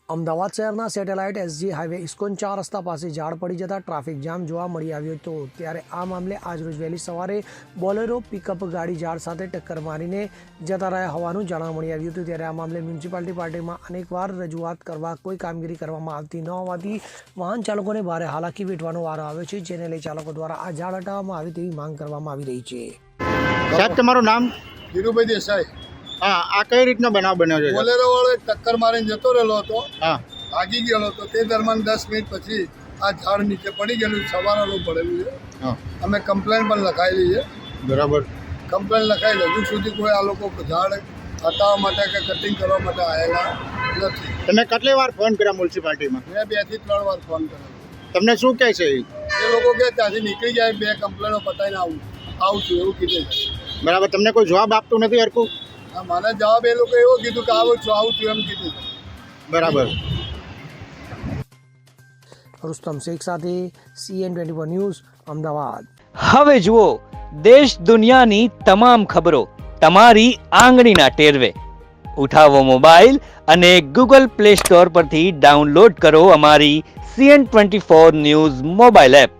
અમદાવાદ શહેરના satellite SG highway ISKCON 4 રસ્તા પાસે ઝાડ પડી જતા ટ્રાફિક જામ જોવા મળી આવ્યો હતો। ત્યારે આ મામલે આજરોજ વહેલી સવારે બોલેરો પિકઅપ ગાડી ઝાડ સાથે ટક્કર મારીને જતા રહ્યા હોવાનું જાણવા મળી આવ્યું હતું। ત્યારે આ મામલે મ્યુનિસિપાલિટી પાર્ટીમાં અનેકવાર રજૂઆત કરવા કોઈ કામગીરી કરવામાં આવતી ન હોવાથી વાહન ચાલકોને ભારે હાલાકી વેઠવાનો વારો આવ્યો છે, જેને લઈ ચાલકો દ્વારા આ ઝાડ હટાવવામાં આવે તેવી માંગ કરવામાં આવી રહી છે। સાહેબ, તમારું નામ? ધીરુભાઈ દેસાઈ। હા, આ કઈ રીતનો બનાવ બન્યો છે? બોલેરો વાળો એક ટક્કર મારીને જતો રહેલો હતો, હા, ભાગી ગયેલો હતો। તે દરમિયાન 10 મિનિટ પછી આ ઝાડ નીચે પડી ગયેલું, સવારનું પડેલું છે। હા, અમે કમ્પ્લેન પણ લખાયેલી છે, બરાબર। કમ્પ્લેન લખાયેલી। હજુ સુધી કોઈ આ લોકો ઝાડ હટાવવા માટે કે કટિંગ કરવા માટે આવેલા નથી। તમે કેટલી વાર ફોન કર્યા મ્યુનિસિપાલિટીમાં? મેં 2 થી 3 વાર ફોન કર્યો। તમને શું કહે છે? એ લોકો કે ત્યાંથી નીકળી જાય, 2 કમ્પ્લેનો પતાવીને આવું છું એવું કીધું છે। બરાબર, તમને કોઈ જવાબ આપતું નથી હરકું? હા, મને જવાબ એ લોકો એવો કીધું કે આવું છું એમ કીધું। બરાબર। रुस्तम शेख સાથે CN24 ન્યૂઝ અમદાવાદ। હવે જુઓ દેશ દુનિયાની તમામ ખબરો તમારી આંગળીના ટેરવે। ઉઠાવો મોબાઈલ અને ગૂગલ પ્લે સ્ટોર પરથી ડાઉનલોડ કરો અમારી CN24 ન્યૂઝ મોબાઈલ એપ।